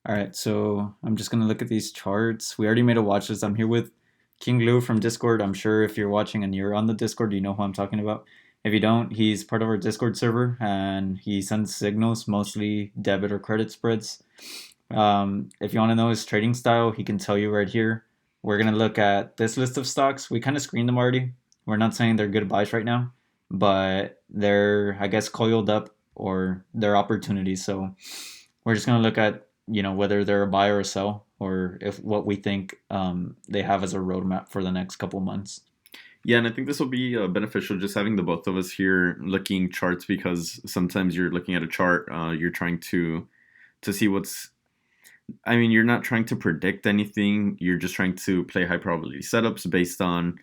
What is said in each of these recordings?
All right, so I'm just gonna look at these charts. We already made a watch list. I'm here with King Lou from Discord. I'm sure if you're watching and you're on the Discord, you know who I'm talking about. If you don't, he's part of our Discord server and he sends signals, mostly debit or credit spreads. If you want to know his trading style, he can tell you right here. We're gonna look at this list of stocks. We kind of screened them already. We're not saying they're good buys right now, but they're, I guess, coiled up or they're opportunities. So we're just gonna look at whether they're a buy or a sell, or if what we think they have as a roadmap for the next couple months. Yeah, and I think this will be beneficial just having the both of us here looking charts because sometimes you're looking at a chart, you're trying to see what's. I mean, you're not trying to predict anything. You're just trying to play high probability setups based on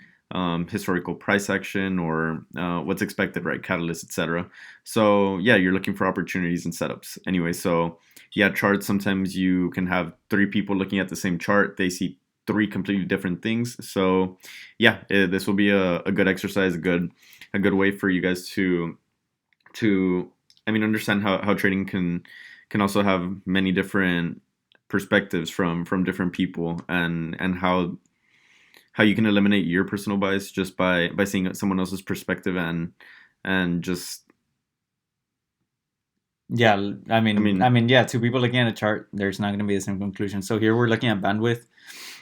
historical price action or what's expected, right? Catalysts, etc. So yeah, you're looking for opportunities and setups. Anyway, so yeah, charts. Sometimes you can have three people looking at the same chart. They see three completely different things. So yeah, this will be a good exercise, a good way for you guys to I mean understand how trading can also have many different perspectives from different people and how you can eliminate your personal bias just by seeing someone else's perspective and just Yeah, I I mean, I mean mean, yeah, two people looking at a chart, there's not going to be the same conclusion. So here we're looking at bandwidth.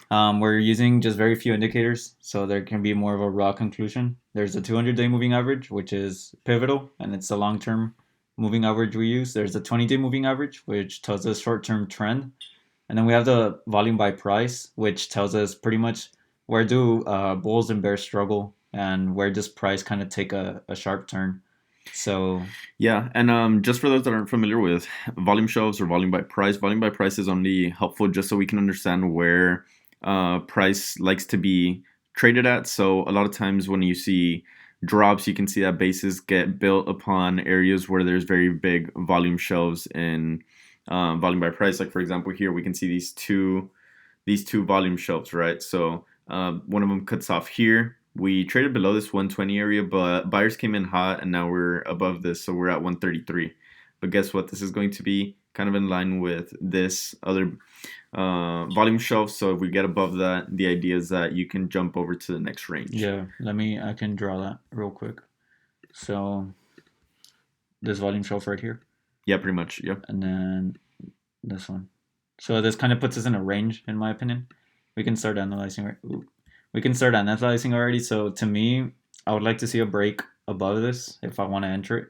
We're using just very few indicators, so there can be more of a raw conclusion. There's the 200-day moving average, which is pivotal, and it's the long-term moving average we use. There's the 20-day moving average, which tells us short-term trend. And then we have the volume by price, which tells us pretty much where do bulls and bears struggle and where does price kind of take a sharp turn. So, yeah, and just for those that aren't familiar with volume shelves or volume by price is only helpful just so we can understand where price likes to be traded at. So a lot of times when you see drops, you can see that bases get built upon areas where there's very big volume shelves in volume by price. Like for example, here we can see these two volume shelves, right? So one of them cuts off here. We traded below this 120 area, but buyers came in hot, and now we're above this, so we're at 133. But guess what? This is going to be kind of in line with this other volume shelf. So if we get above that, the idea is that you can jump over to the next range. yeah, I can draw that real quick. So, this volume shelf right here, Yeah, pretty much. Yeah. and then this one. So, this kind of puts us in a range, in my opinion. We can start analyzing. We can start analyzing already. So, to me, I would like to see a break above this if I want to enter it.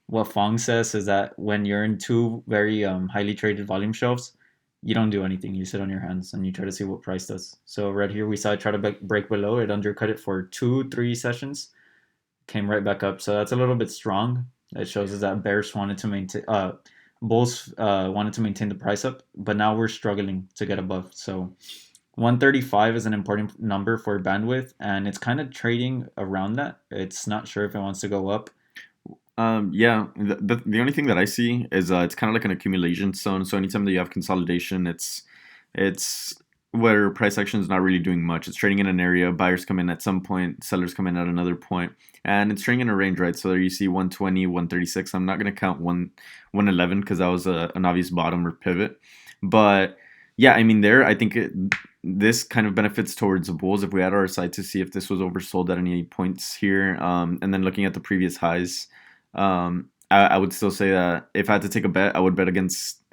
What Fong says is that when you're in two very highly traded volume shelves, you don't do anything. You sit on your hands and you try to see what price does. So right here, we saw it try to break below. It undercut it for 2, 3 sessions, came right back up. So that's a little bit strong. It shows us that bears wanted to maintain, bulls wanted to maintain the price up, but now we're struggling to get above. So 135 is an important number for bandwidth, and it's kind of trading around that. It's not sure if it wants to go up. Yeah, the only thing that I see is it's kind of like an accumulation zone. So anytime that you have consolidation, it's where price action is not really doing much. It's trading in an area. Buyers come in at some point, sellers come in at another point, and it's trading in a range, right? So there you see 120, 136. I'm not going to count 111 because that was an obvious bottom or pivot. But yeah, I mean, I think this kind of benefits towards the bulls if we had our side to see if this was oversold at any points here. And then looking at the previous highs, I would still say that if I had to take a bet, I would bet against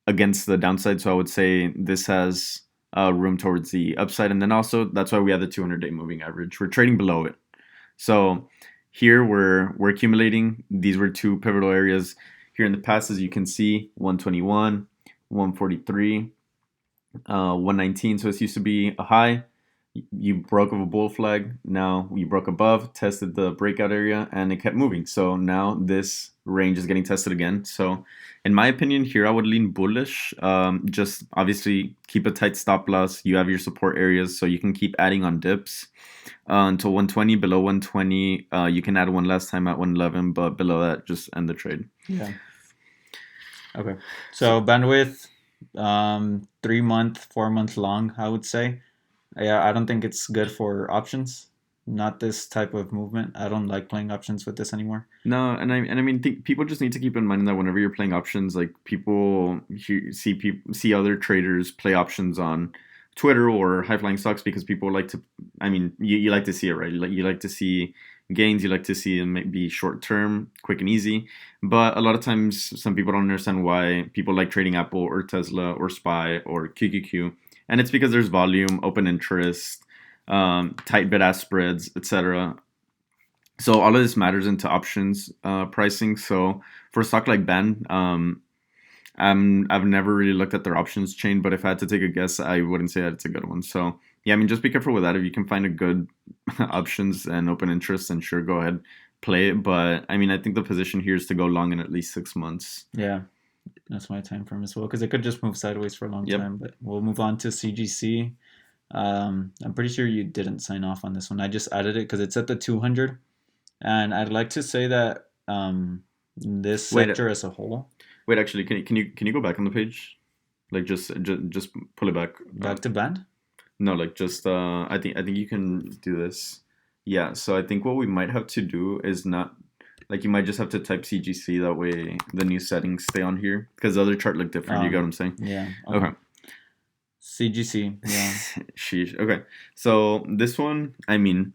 the downside. So I would say this has room towards the upside, and then also that's why we have the 200-day moving average. We're trading below it, so here we're accumulating. These were two pivotal areas here in the past, as you can see: 121, 143, 119. So this used to be a high. You broke of a bull flag. Now you broke above, tested the breakout area, and it kept moving. So now this range is getting tested again. So, in my opinion, here I would lean bullish. Just obviously keep a tight stop loss. You have your support areas, so you can keep adding on dips until 120. Below 120, you can add one last time at 111, but below that, just end the trade. Yeah. Okay. So bandwidth, 3 month, 4 month long, I would say. Yeah, I don't think it's good for options. not this type of movement. I don't like playing options with this anymore. No, and I mean, people just need to keep in mind that whenever you're playing options, like see other traders play options on Twitter or high flying stocks because people like to. I mean, you like to see it, right? You like to see gains. You like to see them be short term, quick and easy. But a lot of times, some people don't understand why people like trading Apple or Tesla or SPY or QQQ, and it's because there's volume, open interest, tight bid ask spreads, etc. So all of this matters into options pricing. So for a stock like Ben, I've never really looked at their options chain, but if I had to take a guess, I wouldn't say that it's a good one. So yeah, I mean, just be careful with that. If you can find a good options and open interest, then sure, go ahead, play it. But I mean, I think the position here is to go long in at least 6 months. Yeah, that's my time frame as well because it could just move sideways for a long Yep. time. But we'll move on to CGC. I'm pretty sure you didn't sign off on this one. I just added it because it's at the 200, and I'd like to say that this Wait, sector as a whole, wait. Actually, can you go back on the page? Like just pull it back. back to band. No, like just I think you can do this. Yeah, so I think what we might have to do is not like you might just have to type CGC that way the new settings stay on here because the other chart look different. You get what I'm saying? Yeah. Okay. CGC. Yeah. Sheesh. Okay. So this one, I mean,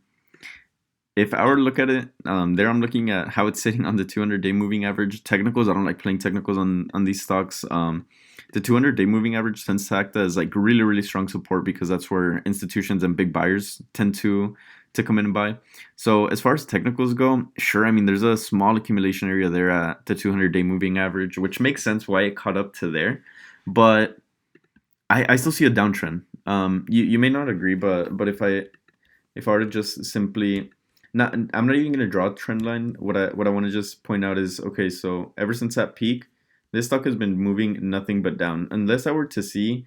if I were to look at it, there I'm looking at how it's sitting on the 200-day moving average. Technicals, I don't like playing technicals on these stocks. The 200-day moving average tends to act as like really, really strong support because that's where institutions and big buyers tend to come in and buy. So as far as technicals go, sure, I mean, there's a small accumulation area there at the 200-day moving average, which makes sense why it caught up to there. But I still see a downtrend. You may not agree, but if I were to just simply not, I'm not even gonna draw a trend line. What I want to just point out is okay. So ever since that peak, this stock has been moving nothing but down. Unless I were to see,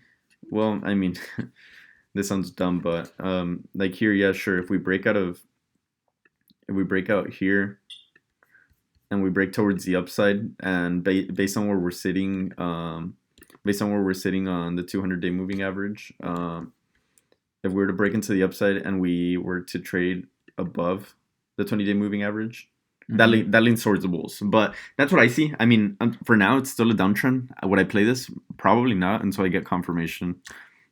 well, I mean, this sounds dumb, but like here, yeah, sure. If we break out here and we break towards the upside, and based on where we're sitting, on the 200-day moving average, if we were to break into the upside and we were to trade above the 20-day moving average, that leans towards the bulls. But that's what I see. I mean, for now, it's still a downtrend. Would I play this? Probably not until I get confirmation.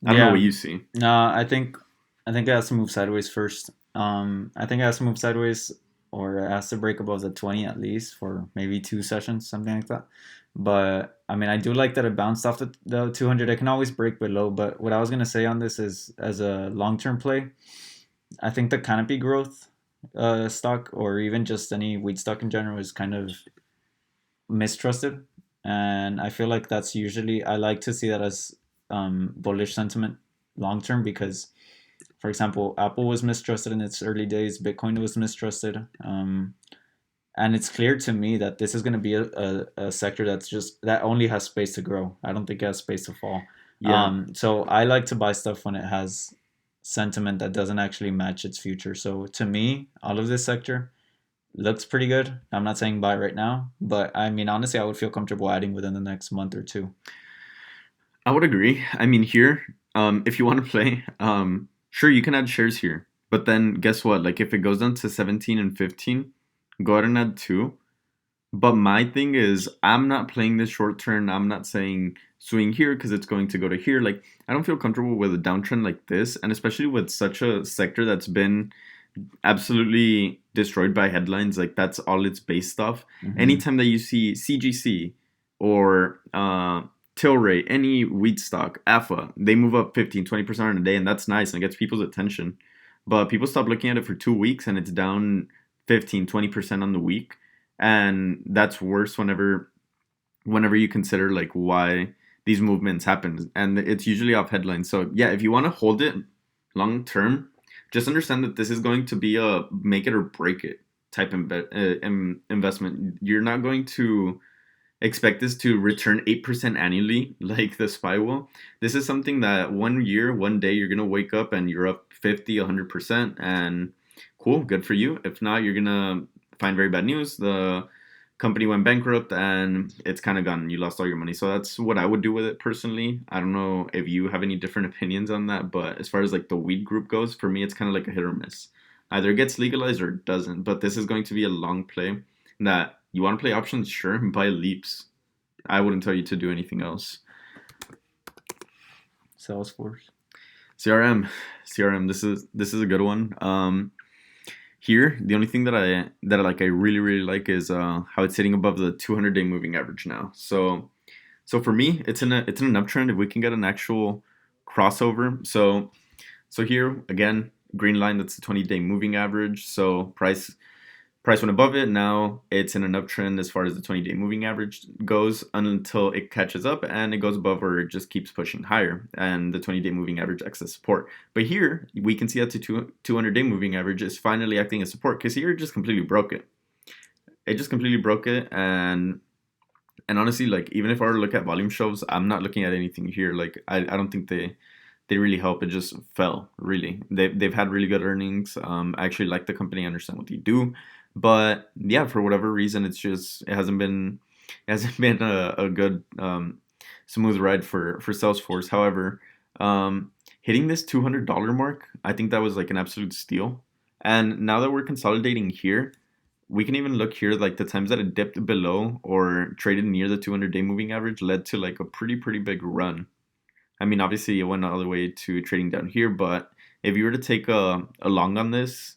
I don't know what you see. No, I think it has to move sideways first. I think it has to move sideways or it has to break above the 20 at least for maybe 2 sessions, something like that. But I mean, I do like that it bounced off the 200. It can always break below. But what I was gonna say on this is, as a long-term play, I think the canopy growth stock or even just any wheat stock in general is kind of mistrusted, and I feel like that's usually I like to see that as bullish sentiment long term because, for example, Apple was mistrusted in its early days, Bitcoin was mistrusted, and it's clear to me that this is going to be a sector that only has space to grow. I don't think it has space to fall. Yeah. So I like to buy stuff when it has sentiment that doesn't actually match its future. So to me, all of this sector looks pretty good. I'm not saying buy right now, but I mean, honestly, I would feel comfortable adding within the next month or two. I would agree. I mean, here, if you want to play, sure, you can add shares here. But then guess what? Like, if it goes down to 17 and 15, go ahead and add two. But my thing is, I'm not playing this short term. I'm not saying swing here because it's going to go to here. Like, I don't feel comfortable with a downtrend like this. And especially with such a sector that's been absolutely destroyed by headlines. Like, that's all it's based off. Mhm. Anytime that you see CGC or Tilray, any wheat stock, AFA, they move up 15, 20% in a day, and that's nice and it gets people's attention. But people stop looking at it for 2 weeks and it's down 15, 20% on the week. And that's worse whenever you consider like why these movements happen. And it's usually off headlines. So yeah, if you want to hold it long term, just understand that this is going to be a make it or break it type investment. You're not going to expect this to return 8% annually like the SPY will. This is something that 1 year, one day, you're going to wake up and you're up 50, 100%. And cool, good for you. If not, you're going to find very bad news. The company went bankrupt and it's kind of gone. You lost all your money. So that's what I would do with it personally. I don't know if you have any different opinions on that, but as far as like the weed group goes, for me, it's kind of like a hit or miss. Either it gets legalized or it doesn't. But this is going to be a long play. That you want to play options, sure, buy leaps. I wouldn't tell you to do anything else. Salesforce. CRM. This is a good one. Here, the only thing that I really like is how it's sitting above the 200-day moving average now. So for me, it's in an uptrend. If we can get an actual crossover, so here again, green line, that's the 20-day moving average. So price went above it. Now it's in an uptrend as far as the 20-day moving average goes until it catches up and it goes above, or it just keeps pushing higher, and the 20-day moving average acts as support. But here we can see that the 200-day moving average is finally acting as support, because here it just completely broke it. It just completely broke it, and honestly, like, even if I were to look at volume shows, I'm not looking at anything here. Like, I don't think they really help. It just fell, really. They've had really good earnings. I actually like the company. I understand what they do. But yeah, for whatever reason, it hasn't been a good smooth ride for Salesforce. However, hitting this $200 mark, I think that was like an absolute steal. And now that we're consolidating here, we can even look here, like the times that it dipped below or traded near the 200-day moving average led to like a pretty big run. I mean, obviously it went all the way to trading down here, but if you were to take a long on this,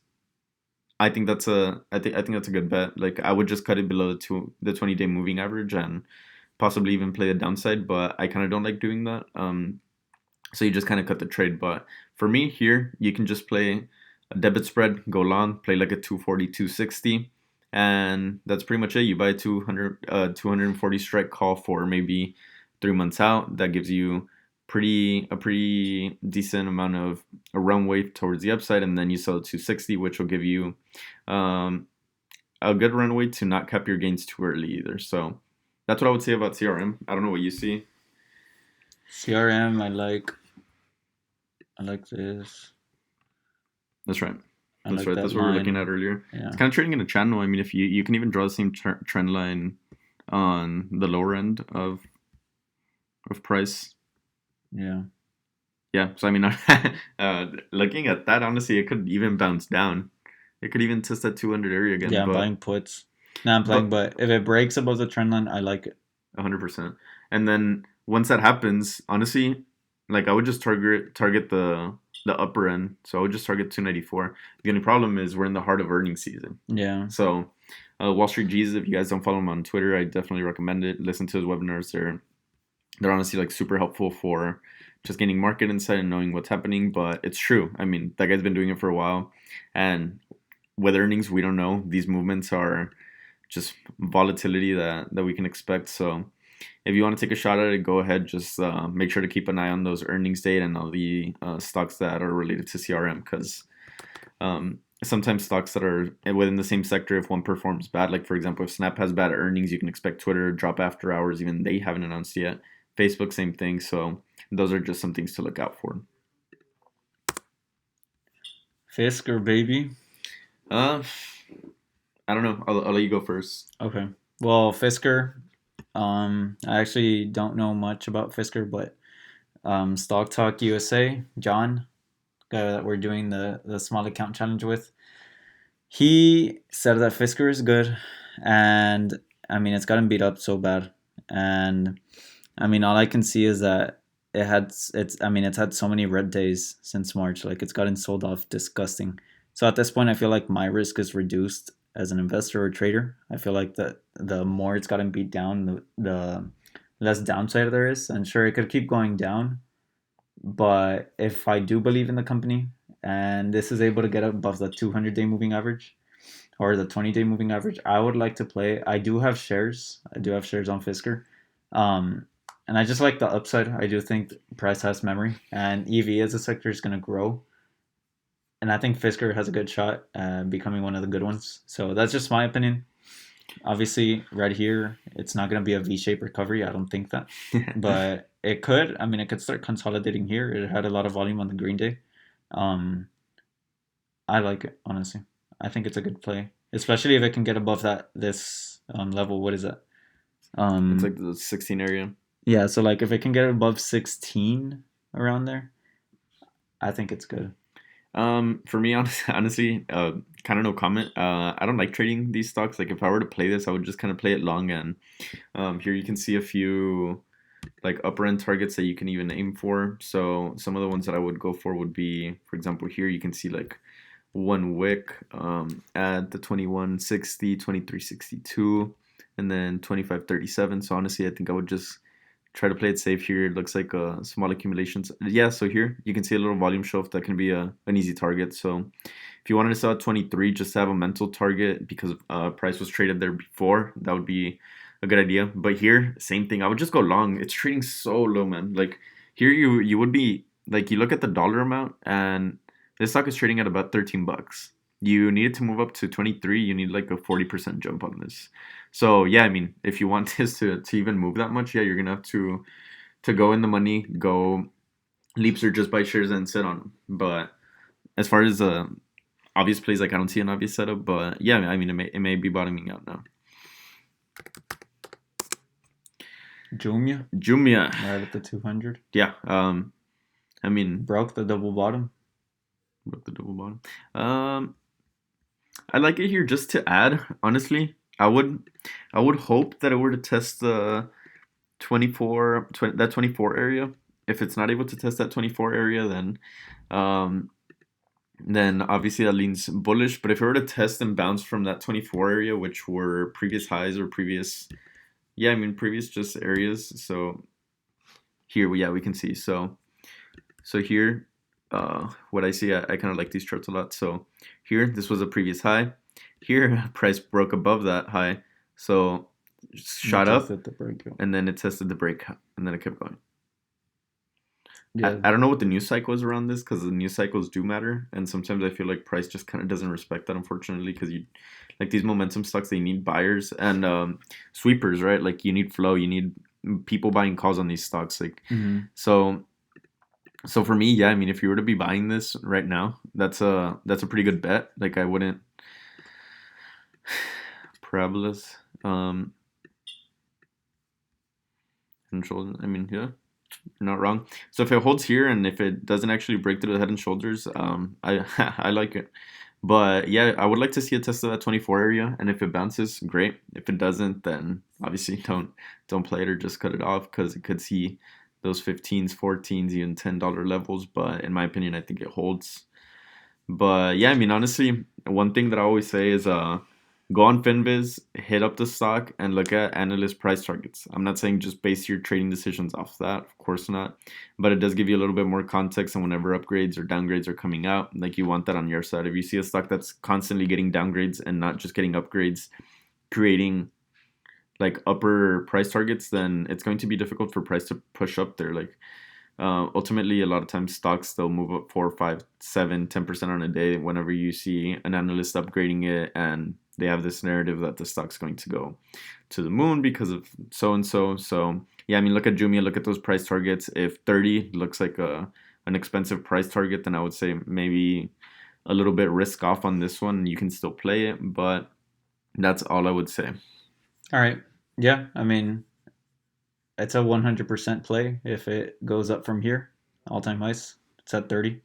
I think that's a good bet. Like, I would just cut it below the 20-day moving average and possibly even play the downside, but I kind of don't like doing that. So you just kind of cut the trade. But for me here, you can just play a debit spread, go long, play like a 240, 260, and that's pretty much it. You buy a 240 strike call for maybe 3 months out. That gives you a pretty decent amount of a runway towards the upside, and then you sell at 260, which will give you um, a good runway to not cap your gains too early either. So that's what I would say about CRM. I don't know what you see. CRM. I like this. That's right. I That's like right. that That's what we were looking line. at earlier. Yeah. It's kind of trading in a channel. I mean, if you can even draw the same trend line on the lower end of price. Yeah. Yeah. So I mean, looking at that, honestly, it could even bounce down. It could even test that 200 area again. Yeah. I'm But buying puts. No, I'm playing, but but if it breaks above the trend line, I like it. 100%. And then once that happens, honestly, like, I would just target the upper end. So I would just target 294. The only problem is we're in the heart of earnings season. Yeah. So Wall Street Jesus, if you guys don't follow him on Twitter, I definitely recommend it. Listen to his webinars. They're honestly like super helpful for just gaining market insight and knowing what's happening. But it's true. I mean, that guy's been doing it for a while, and with earnings, we don't know. These movements are just volatility that we can expect. So if you want to take a shot at it, go ahead. Just make sure to keep an eye on those earnings data and all the stocks that are related to CRM, because sometimes stocks that are within the same sector, if one performs bad, like for example, if Snap has bad earnings, you can expect Twitter to drop after hours. Even they haven't announced yet. Facebook, same thing. So those are just some things to look out for. Fisker, baby. Uh, I don't know. I'll let you go first. Okay. Well, Fisker. I actually don't know much about Fisker, but Stock Talk USA, John, guy that we're doing the small account challenge with, he said that Fisker is good, and I mean it's gotten beat up so bad, and I mean all I can see is that it's had so many red days since March, like it's gotten sold off disgusting. So at this point, I feel like my risk is reduced as an investor or trader. I feel like the more it's gotten beat down, the less downside there is. And sure, it could keep going down, but if I do believe in the company and this is able to get above the 200-day moving average or the 20-day moving average, I would like to play. I do have shares. I do have shares on Fisker. Um, and I just like the upside. I do think price has memory, and EV as a sector is going to grow. And I think Fisker has a good shot becoming one of the good ones. So that's just my opinion. Obviously, right here, it's not going to be a V-shaped recovery. I don't think that. But it could. I mean, it could start consolidating here. It had a lot of volume on the green day. Um, I like it, honestly. I think it's a good play, especially if it can get above this level. What is that? It's like Um, the 16 area. yeah, so like if it can get above 16 around there, I think it's good. For me, honestly, kind of no comment. I don't like trading these stocks. Like if I were to play this, I would just kind of play it long. And here you can see a few like upper end targets that you can even aim for. So some of the ones that I would go for would be, for example, here you can see like one wick at the 2160, 2362, and then 2537. So honestly, I think I would just try to play it safe here. It looks like small accumulations. Yeah, so here you can see a little volume shelf that can be an easy target. So if you wanted to sell at 23, just to have a mental target because price was traded there before, that would be a good idea. But here, same thing. I would just go long. It's trading so low, man. Like here, you would be like you look at the dollar amount, and this stock is trading at about 13 bucks. You need it to move up to 23. You need like a 40% jump on this. So yeah, I mean, if you want this to even move that much, yeah, you're gonna have to go in the money, go leaps or just buy shares and sit on them. But as far as obvious plays, like I don't see an obvious setup. But yeah, I mean, it may be bottoming out now. Jumia, Jumia, right at the 200. yeah. I mean, Broke the double bottom. broke the double bottom. I like it here just to add. Honestly, I would hope that it were to test the 24 area. If it's not able to test that 24 area, um, then obviously that leans bullish. But if it were to test and bounce from that 24 area, which were previous highs or previous, yeah, I mean previous just areas. So here, yeah, we can see. So here, what I see, I kind of like these charts a lot. So here, this was a previous high. Here, price broke above that high, so shot up, Tested the break. and then it tested the break, and then it kept going. Yeah, I don't know what the news cycle is around this because the news cycles do matter, and sometimes I feel like price just kind of doesn't respect that, unfortunately, because you like these momentum stocks, they need buyers and sweepers, right? Like you need flow, you need people buying calls on these stocks, like hmm so. So for me, yeah, I mean, if you were to be buying this right now, that's a pretty good bet. Like I wouldn't parabolas, and shoulder. I mean, yeah, you're not wrong. So if it holds here and if it doesn't actually break through the head and shoulders, I I like it. But yeah, I would like to see a test of that 24 area, and if it bounces, great. If it doesn't, then obviously don't play it or just cut it off because it could see those 15s, 14s, even $10 levels. But in my opinion, I think it holds. But yeah, I mean, honestly, one thing that I always say is go on Finviz, hit up the stock, and look at analyst price targets. I'm not saying just base your trading decisions off that, of course not, but it does give you a little bit more context on whenever upgrades or downgrades are coming out. Like you want that on your side. If you see a stock that's constantly getting downgrades and not just getting upgrades, creating like upper price targets, then it's going to be difficult for price to push up there. Like ultimately, a lot of times stocks they'll move up 4, 5, 7, 10% on a day whenever you see an analyst upgrading it and they have this narrative that the stock's going to go to the moon because of so and so. So yeah, I mean, look at Jumia, look at those price targets. If 30 looks like an expensive price target, then I would say maybe a little bit risk off on this one. You can still play it, but that's all I would say. All right. Yeah, I mean, it's a 100% play if it goes up from here. All time highs. It's at 30.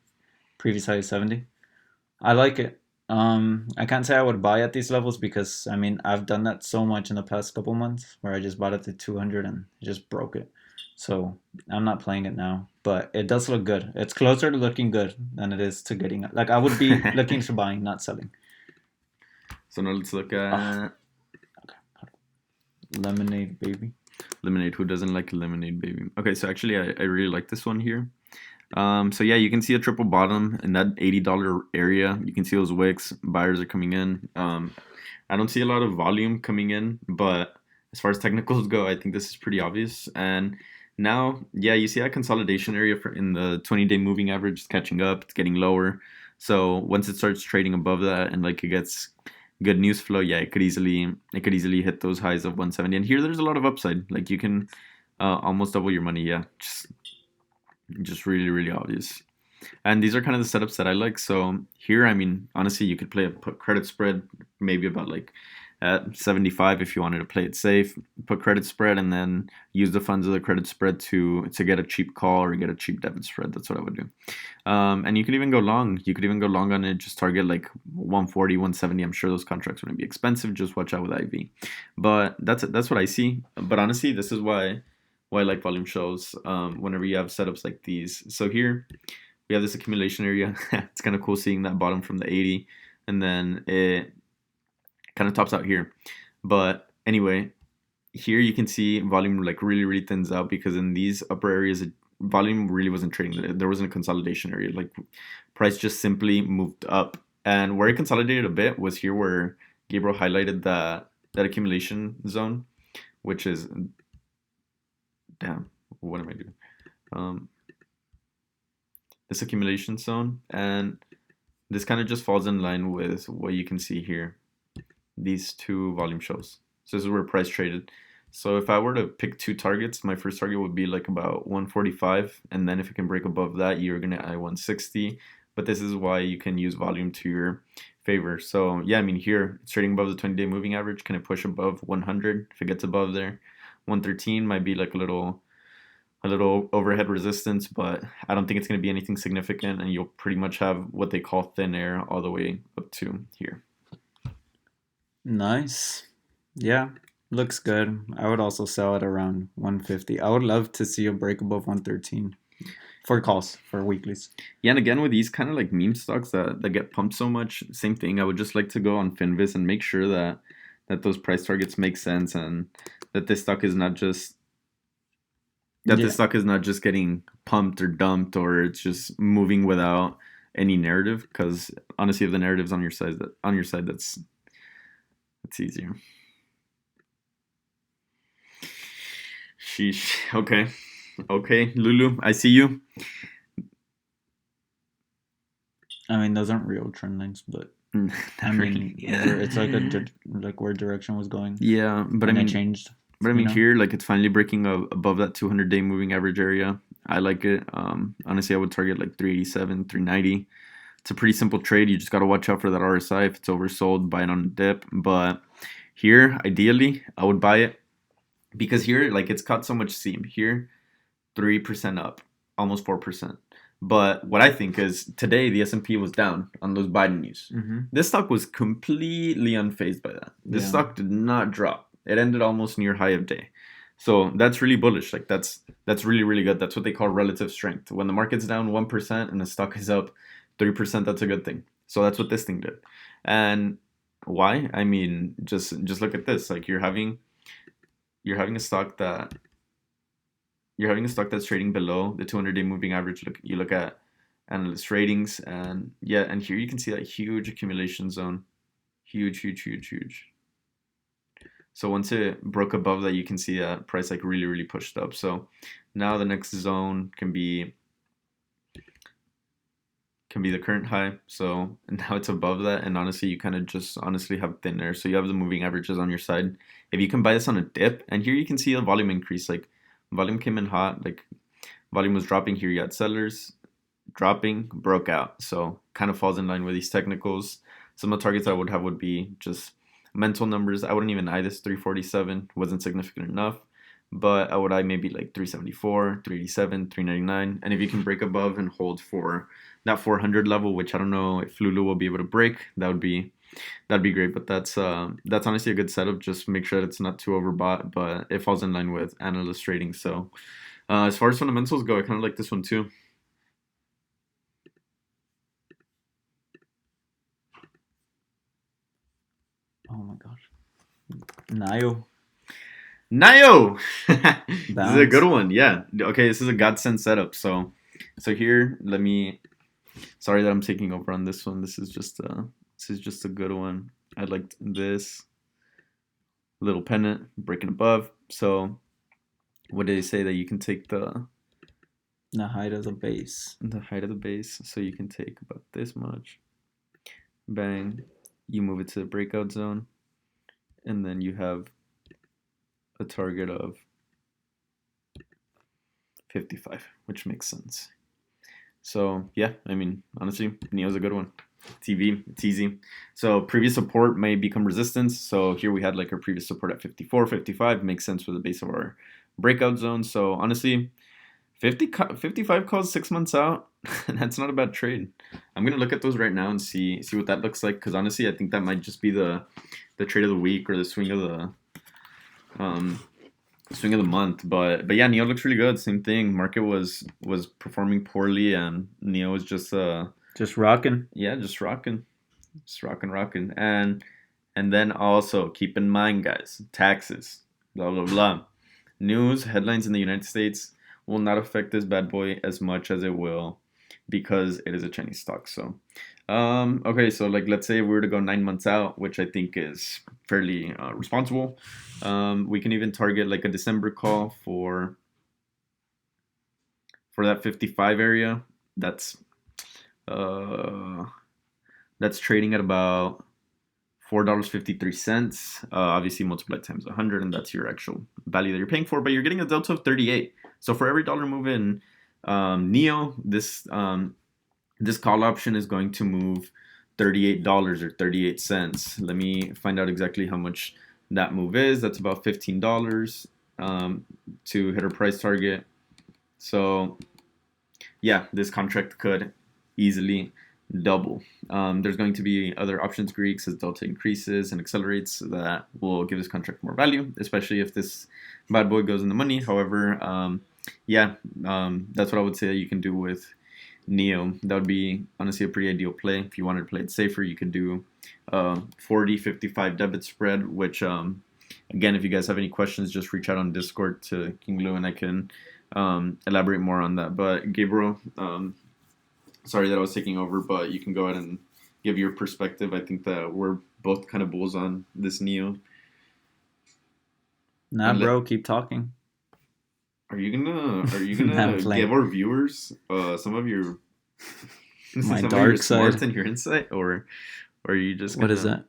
Previous high is 70. I like it. I can't say I would buy at these levels because I mean I've done that so much in the past couple months where I just bought it to 200 and just broke it. So I'm not playing it now, but it does look good. It's closer to looking good than it is to getting like I would be looking to buying, not selling. So now let's look Oh, at lemonade, baby. lemonade. Who doesn't like lemonade, baby? Okay, so actually, I really like this one here. So yeah, you can see a triple bottom in that $80 area. You can see those wicks. Buyers are coming in. I don't see a lot of volume coming in, but as far as technicals go, I think this is pretty obvious. And now, yeah, you see that consolidation area in the 20-day moving average is catching up. It's getting lower. So once it starts trading above that and like it gets good news flow, yeah, it could easily hit those highs of 170. And here, there's a lot of upside. Like you can almost double your money. Yeah, just really really obvious. And these are kind of the setups that I like. So here, I mean, honestly, you could play a credit spread, maybe about like at 75 if you wanted to play it safe, put credit spread, and then use the funds of the credit spread to get a cheap call or get a cheap debit spread. That's what I would do. And you could even go long. You could even go long on it. Just target like 140, 170. I'm sure those contracts wouldn't be expensive. Just watch out with IV. But that's what I see. But honestly, this is why I like volume shows. Whenever you have setups like these. So here we have this accumulation area. It's kind of cool seeing that bottom from the 80, and then it kind of tops out here. But anyway, here you can see volume like really thins out, because in these upper areas volume really wasn't trading. There wasn't a consolidation area. Like price just simply moved up, and where it consolidated a bit was here where Gabriel highlighted that accumulation zone, which is, damn, what am I doing? This accumulation zone, and this kind of just falls in line with what you can see here, these two volume shows. So this is where price traded. So if I were to pick two targets, my first target would be like about 145, and then if you can break above that, you're gonna eye 160. But this is why you can use volume to your favor. So yeah, I mean here it's trading above the 20-day moving average. Can it push above 100? If it gets above there, 113 might be like a little overhead resistance, but I don't think it's going to be anything significant, and you'll pretty much have what they call thin air all the way up to here. Nice. Yeah, looks good. I would also sell it around 150. I would love to see a break above 113 for calls, for weeklies. Yeah, and again, with these kind of like meme stocks that get pumped so much, same thing. I would just like to go on Finviz and make sure that those price targets make sense, and that this stock is not just this stock is not just getting pumped or dumped, or it's just moving without any narrative. Because honestly, if the narrative's on your side, that's easier. Sheesh. Okay, Lulu, I see you. I mean, those aren't real trend lines, but I mean, it's like where direction was going. Yeah, but I mean, it changed. But I mean, here, like, it's finally breaking above that 200-day moving average area. I like it. Honestly, I would target like 387, 390. It's a pretty simple trade. You just got to watch out for that RSI. If it's oversold, buy it on a dip. But here, ideally, I would buy it, because here, like, it's caught so much steam. Here, 3% up, almost 4%. But what I think is today the S&P was down on those Biden news. Mm-hmm. This stock was completely unfazed by that. This stock did not drop. It ended almost near high of day. So that's really bullish. Like that's really good. That's what they call relative strength. When the market's down 1% and the stock is up 3%, that's a good thing. So that's what this thing did. And why? I mean, just look at this. Like you're having a stock that's trading below the 200-day moving average. You look at analyst ratings, and here you can see that huge accumulation zone. Huge. So once it broke above that, you can see that price like really pushed up. So now the next zone can be the current high. So now it's above that, and honestly, you kind of just have thin air. So you have the moving averages on your side. If you can buy this on a dip, and here you can see the volume increase. Like volume came in hot. Like volume was dropping here. You had sellers dropping, broke out. So kind of falls in line with these technicals. Some of the targets I would have would be just mental numbers. I wouldn't even eye this. 347 wasn't significant enough, but I would eye maybe like 374, 387, 399. And if you can break above and hold for that 400 level, which I don't know if Lulu will be able to break, that'd be great. But that's honestly a good setup. Just make sure that it's not too overbought, but it falls in line with analyst ratings. So as far as fundamentals go, I kind of like this one too. Oh my gosh. Nayo. This is a good one. Yeah. Okay, this is a godsend setup. So here, sorry that I'm taking over on this one. This is just a good one. I liked this little pennant breaking above. So what did they say, that you can take the height of the base? The height of the base. So you can take about this much. Bang. You move it to the breakout zone, and then you have a target of 55, which makes sense. So yeah, I mean, honestly, Neo's a good one. TV, it's easy. So previous support may become resistance. So here we had like our previous support at 54, 55. Makes sense for the base of our breakout zone. So honestly, 55 calls 6 months out. That's not a bad trade. I'm gonna look at those right now and see what that looks like. Because honestly, I think that might just be the trade of the week or the um, swing of the month. But yeah, Neo looks really good. Same thing. Market was performing poorly, and Neo was Just rocking. yeah, just rocking. And then also keep in mind, guys, taxes, blah blah blah. News headlines in the United States will not affect this bad boy as much as it will because it is a Chinese stock. So, okay, so like let's say we were to go 9 months out, which I think is fairly responsible. We can even target like a December call for that 55 area. That's uh, that's trading at about $4.53. Obviously, multiply times 100, and that's your actual value that you're paying for. But you're getting a delta of 38. So for every dollar move in Neo, this call option is going to move $38 or 38 cents. Let me find out exactly how much that move is. That's about $15 to hit our price target. So yeah, this contract could easily double. There's going to be other options Greeks as delta increases and accelerates that will give this contract more value, especially if this bad boy goes in the money. However, that's what I would say that you can do with Neo. That would be honestly a pretty ideal play. If you wanted to play it safer, you could do 40-55 debit spread, which again, if you guys have any questions, just reach out on Discord to King Lou and I can elaborate more on that. But Gabriel, sorry that I was taking over, but you can go ahead and give your perspective. I think that we're both kind of bulls on this Neo. Nah, bro, keep talking. Are you gonna I'm playing. give our viewers some of your My some of dark your smarts side. and your insight, or are you just What is gonna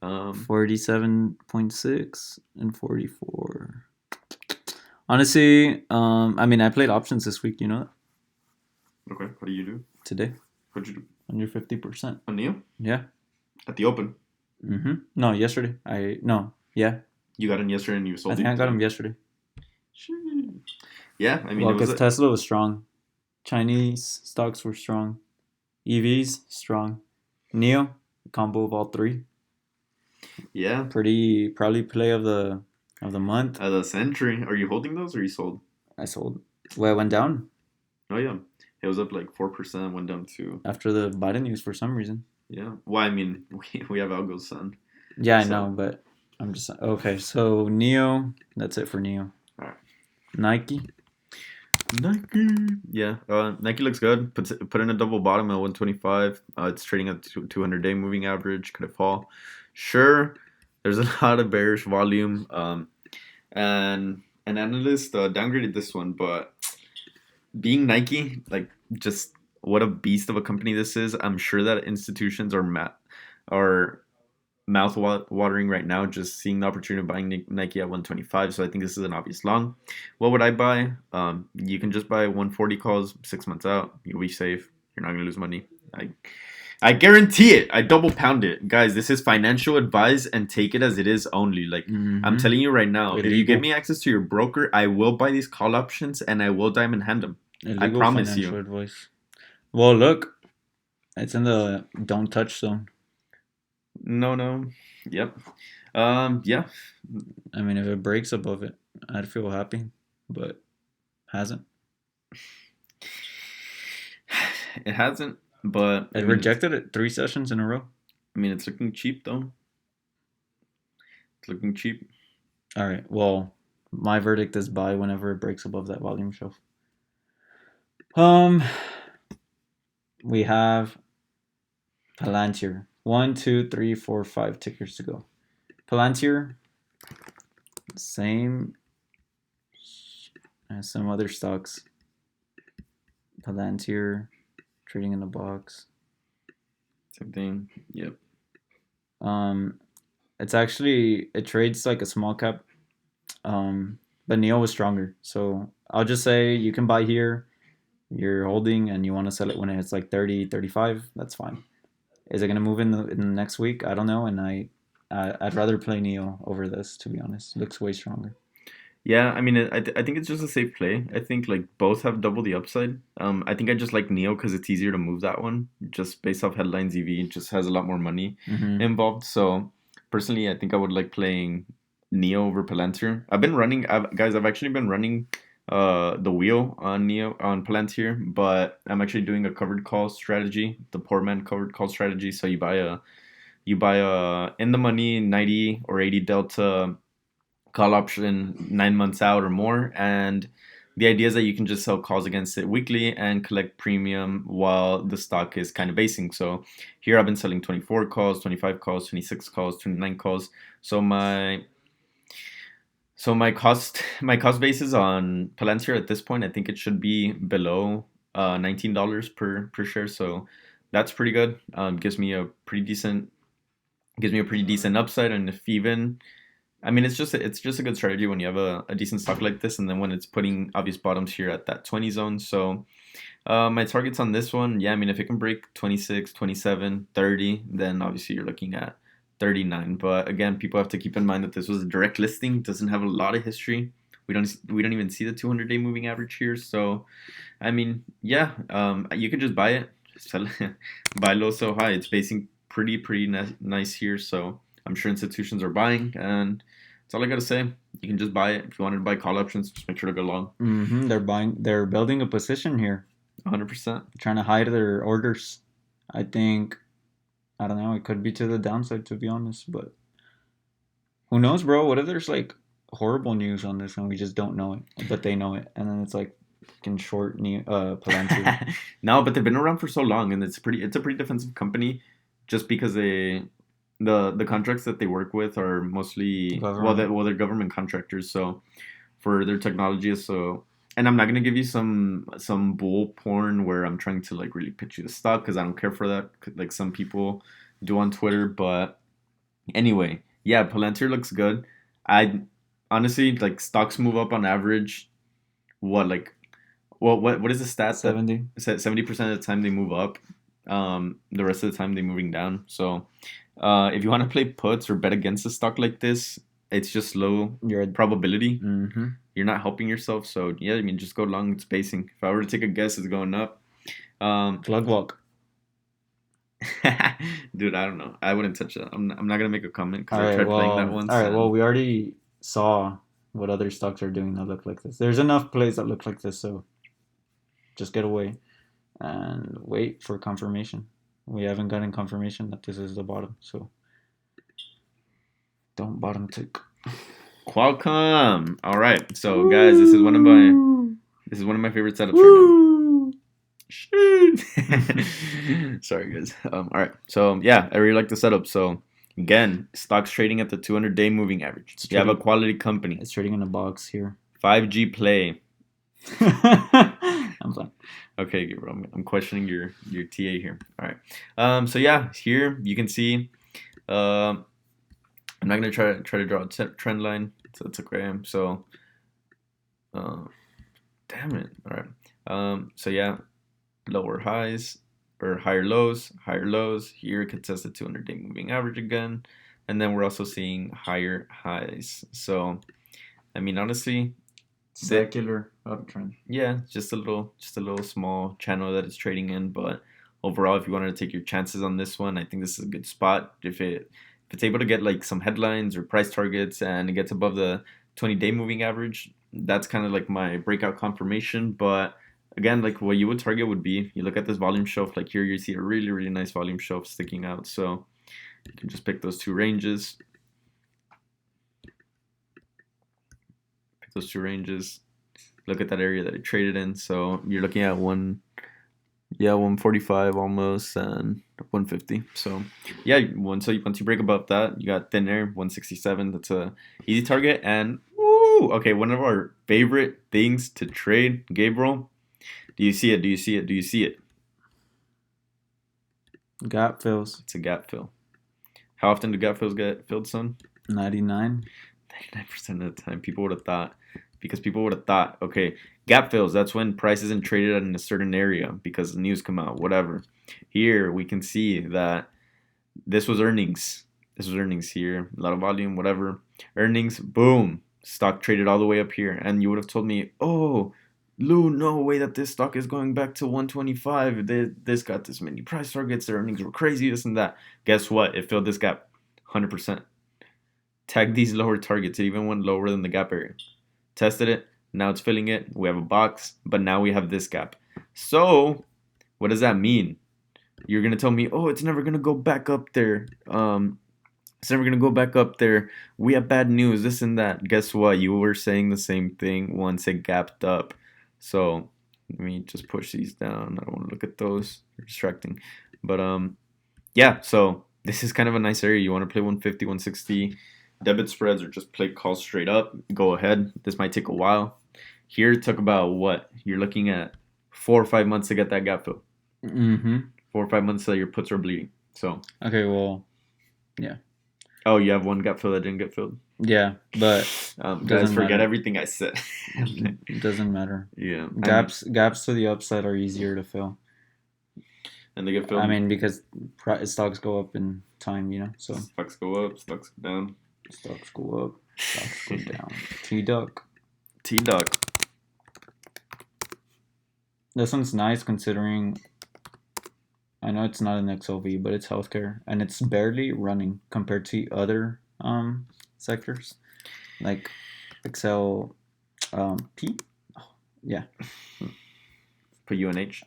that? 47.6 and 44. Honestly, I mean, I played options this week. You know that okay? What do you do today What'd you do under 50%. on Neo Yeah. at the open? No, yesterday. Yeah. You got in yesterday and you sold I think it I got today? him yesterday. Yeah, I mean Well, it was because Tesla was strong. Chinese stocks were strong. EVs strong. Neo combo of all three. yeah Pretty probably play of the month. the century. Are you holding those or you sold? I sold. Well, it went down Oh yeah, it was up like 4%. Went down to after the Biden news for some reason. yeah. Well, I mean we have Algo's son. Yeah, I So know, but I'm just okay. So Neo, that's it for Neo. all right. Nike. Nike. Yeah, Nike looks good. Put in a double bottom at 125. It's trading at 200-day moving average. Could it fall? Sure. There's a lot of bearish volume. And an analyst downgraded this one, but being Nike, like just what a beast of a company this is. I'm sure that institutions are mouth watering right now just seeing the opportunity of buying Nike at 125. So I think this is an obvious long. What would I buy? You can just buy 140 calls 6 months out. You'll be safe. You're not gonna lose money. I guarantee it. I double pound it, guys. This is financial advice and take it as it is only. Like I'm telling you right now, if you give me access to your broker, I will buy these call options and I will diamond hand them. I promise financial you. advice. Well, look, it's in the don't touch zone. No. Yep. Yeah. I mean, if it breaks above it, I'd feel happy, but hasn't. It hasn't, but It rejected it 3 sessions in a row. I mean, it's looking cheap though. It's looking cheap. All right. Well, my verdict is buy whenever it breaks above that volume shelf. We have Palantir. 1, 2, 3, 4, 5 tickers to go. Palantir, same as some other stocks. Palantir, trading in a box. Same thing. Yep. It trades like a small cap. But Neo was stronger. So I'll just say you can buy here. you're holding and you want to sell it when it's like 30, 35, that's fine. Is it going to move in the next week? I don't know. And I'd rather play Neo over this, to be honest. Looks way stronger. Yeah, I mean, I think it's just a safe play. I think like both have double the upside. I think I just like Neo because it's easier to move that one. Just based off headlines, EV just has a lot more money Mm-hmm. involved. So personally, I think I would like playing Neo over Palantir. I've actually been running the wheel on Neo on Palantir, but I'm actually doing a covered call strategy, the poor man covered call strategy. So you buy a in the money 90 or 80 delta call option 9 months out or more. And the idea is that you can just sell calls against it weekly and collect premium while the stock is kind of basing. So here I've been selling 24 calls, 25 calls, 26 calls, 29 calls. So my cost basis on Palantir at this point, I think it should be below $19 per share. So that's pretty good. Gives me a pretty decent upside, and if even I mean, it's just a good strategy when you have a decent stock like this, and then when it's putting obvious bottoms here at that 20 zone. So my targets on this one, yeah, I mean, if it can break 26, 27, 30, then obviously you're looking at 39. But again, people have to keep in mind that this was a direct listing, doesn't have a lot of history. We don't even see the 200-day moving average here. So I mean, yeah, you can just buy it, sell it, buy low, so high. It's basing pretty nice here. So I'm sure institutions are buying, and that's all I gotta say. You can just buy it if you wanted to buy call options. Just make sure to go long. Mm-hmm. They're building a position here, 100%. trying to hide their orders. I think, I don't know, it could be to the downside, to be honest, but who knows, bro? What if there's like horrible news on this and we just don't know it, but they know it, and then it's like fucking short Palantir. No, but they've been around for so long, and it's a pretty defensive company, just because the contracts that they work with are mostly Government. they're government contractors. So for their technology, so and I'm not gonna give you some bull porn where I'm trying to like really pitch you the stock because I don't care for that, like some people do on Twitter. But anyway, yeah, Palantir looks good. I honestly like stocks move up on average. What like what is the stat that 70. 70% of the time they move up, the rest of the time they're moving down. So if you want to play puts or bet against a stock like this, it's just low You're. probability. Mm-hmm. You're not helping yourself. So yeah, I mean, just go long. It's basing. If I were to take a guess, it's going up. Plug walk. Dude, I don't know. I wouldn't touch that. I'm not gonna make a comment because All I right. tried playing that Well. once. All right. Well, And we already saw what other stocks are doing that look like this. There's enough plays that look like this, so just get away and wait for confirmation. We haven't gotten confirmation that this is the bottom, so don't bottom tick. Qualcomm. All right. So guys, this is one of my favorite setups right now. Shit. Sorry, guys. All right. So yeah, I really like the setup. So again, stocks trading at the 200-day moving average. You have a quality company. It's trading in a box here. 5G play. I'm fine. Okay, Gabriel. I'm questioning your TA here. All right. So yeah, here you can see. I'm not gonna try to draw a trend line. So it's okay. So, damn it. All right. So yeah, lower highs or higher lows, higher lows. Here contested 200-day moving average again, and then we're also seeing higher highs. So, I mean, honestly, Secular uptrend. yeah, just a little small channel that it's trading in. But overall, if you wanted to take your chances on this one, I think this is a good spot. If it's able to get like some headlines or price targets and it gets above the 20-day moving average, that's kind of like my breakout confirmation. But again, like what you would target would be, you look at this volume shelf, like here you see a really, really nice volume shelf sticking out. So you can just pick those two ranges. Pick those two ranges. Look at that area that it traded in. So you're looking at 145 almost, and 150. So yeah, once you break above that, you got thin air 167. That's a easy target. And woo, okay, one of our favorite things to trade, Gabriel. Do you see it? Do you see it? Do you see it? Gap fills. It's a gap fill. How often do gap fills get filled, son? 99. 99% of the time. People would have thought because people would have thought, okay, gap fills, that's when price isn't traded in a certain area because the news come out, whatever. Here we can see that this was earnings. This was earnings here, a lot of volume, whatever. Earnings, boom, stock traded all the way up here, and you would have told me, oh, Lou, no way that this stock is going back to 125. This got this many price targets. Their earnings were crazy, this and that. Guess what? It filled this gap 100%. Tag these lower targets. It even went lower than the gap area. Tested it. Now it's filling it. We have a box, but now we have this gap. So, what does that mean? You're going to tell me, oh, it's never going to go back up there. It's never going to go back up there. We have bad news, this and that. Guess what? You were saying the same thing once it gapped up. So let me just push these down. I don't want to look at those. They're distracting. But yeah, so this is kind of a nice area. You want to play 150, 160 debit spreads or just play calls straight up. Go ahead. This might take a while. Here it took about what? You're looking at 4 or 5 months to get that gap fill. 4 or 5 months that your puts are bleeding. So okay, well, yeah. Oh, you have one gap fill that didn't get filled. Yeah, but guys, forget everything I said. It doesn't matter. Yeah, gaps to the upside are easier to fill, and they get filled. I mean, because stocks go up in time, So stocks go up, stocks go down. Stocks go up, stocks go down. T-Duck. This one's nice considering. I know it's not an XLV, but it's healthcare, and it's barely running compared to other sectors, like Excel, P. Oh, yeah. Put UNH.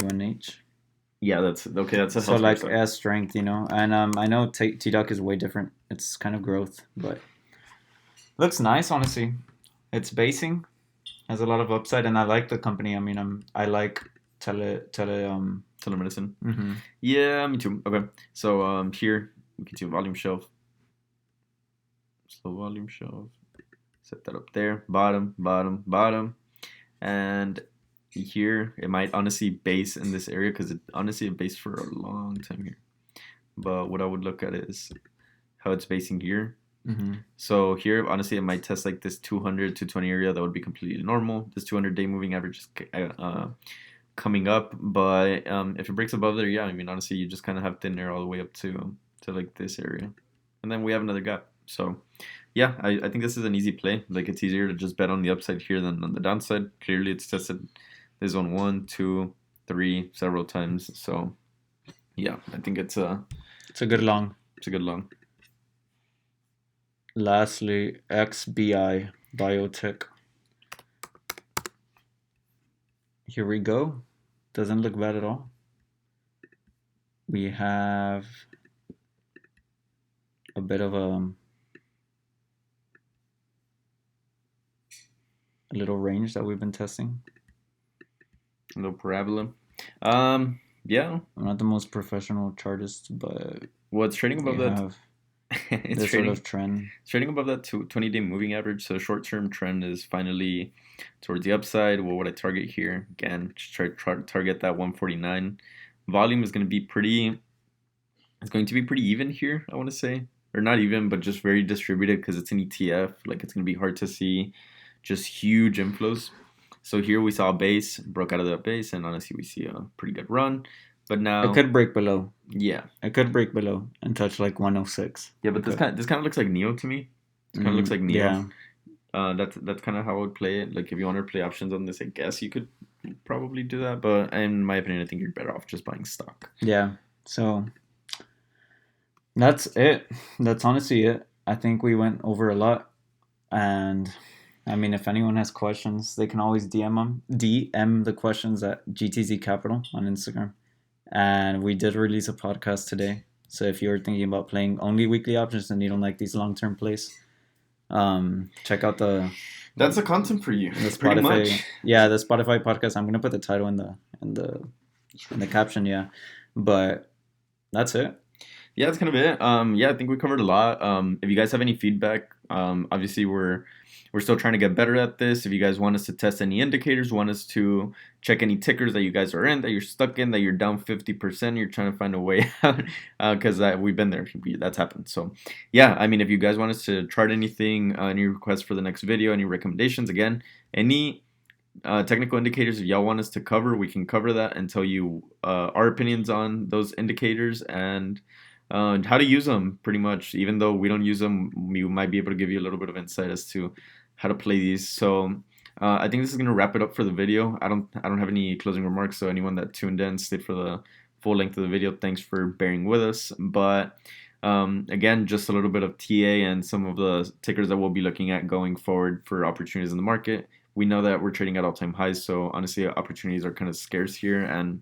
UNH. Yeah, that's okay. That's a so like stock. S strength, and I know T-Duck is way different. It's kind of growth, but looks nice, honestly. It's basing, has a lot of upside, and I like the company. I mean, I like telemedicine. Mm-hmm. Yeah, me too. Okay, so here we can see a volume shelf. Slow volume shelf. Set that up there. Bottom, and here it might honestly base in this area because it honestly based for a long time here. But what I would look at is how it's basing here. Mm-hmm. So here, honestly, it might test like this 200 to 20 area. That would be completely normal. This 200-day moving average is coming up, but if it breaks above there, yeah, I mean, honestly, you just kind of have thin air all the way up to like this area, and then we have another gap. So yeah, I think this is an easy play. Like, it's easier to just bet on the upside here than on the downside. Clearly, it's tested this zone 1, 2, 3 several times. So yeah, I think it's a good long. It's a good long. Lastly, XBI Biotech. Here we go. Doesn't look bad at all. We have a bit of a little range that we've been testing. A little parabola. Yeah. I'm not the most professional chartist, but it's trading above that. It's this sort of trend. It's trading above that 20-day moving average. So short-term trend is finally towards the upside. What would I target here? Again, just try to target that 149. Volume is going to be pretty. It's going to be pretty even here, I want to say, or not even, but just very distributed because it's an ETF. Like, it's going to be hard to see just huge inflows. So here we saw a base, broke out of that base, and honestly, we see a pretty good run. But now it could break below. Yeah, it could break below and touch like 106. Yeah, but this kind of looks like Neo to me. This kind of looks like Neo. Yeah. That's kind of how I would play it. Like, if you want to play options on this, I guess you could probably do that. But in my opinion, I think you're better off just buying stock. Yeah. So that's it. That's honestly it. I think we went over a lot, and I mean, if anyone has questions, they can always DM the questions at GTZ Capital on Instagram. And we did release a podcast today. So if you're thinking about playing only weekly options and you don't like these long-term plays, check out that's the content for you. The Spotify, the Spotify podcast. I'm gonna put the title in the caption. Yeah, but that's it. Yeah, that's kind of it. I think we covered a lot. If you guys have any feedback, obviously we're we're still trying to get better at this. If you guys want us to test any indicators, want us to check any tickers that you guys are in, that you're stuck in, that you're down 50%, you're trying to find a way out, because we've been there. That's happened. So yeah, I mean, if you guys want us to chart anything, any requests for the next video, any recommendations, again, any technical indicators if y'all want us to cover, we can cover that and tell you our opinions on those indicators and how to use them. Pretty much, even though we don't use them, we might be able to give you a little bit of insight as to how to play these. So I think this is gonna wrap it up for the video. I don't have any closing remarks. So anyone that tuned in, stayed for the full length of the video, thanks for bearing with us. But again, just a little bit of TA and some of the tickers that we'll be looking at going forward for opportunities in the market. We know that we're trading at all-time highs, so honestly, opportunities are kind of scarce here, and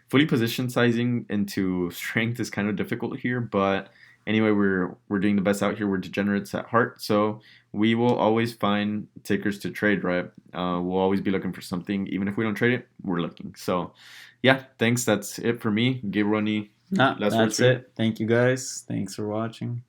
fully position sizing into strength is kind of difficult here. But anyway, we're doing the best out here. We're degenerates at heart, so we will always find tickers to trade, right? We'll always be looking for something, even if we don't trade it, we're looking. So yeah, thanks. That's it for me. Gabriel, any No, last words that's for you? it. Thank you guys. Thanks for watching.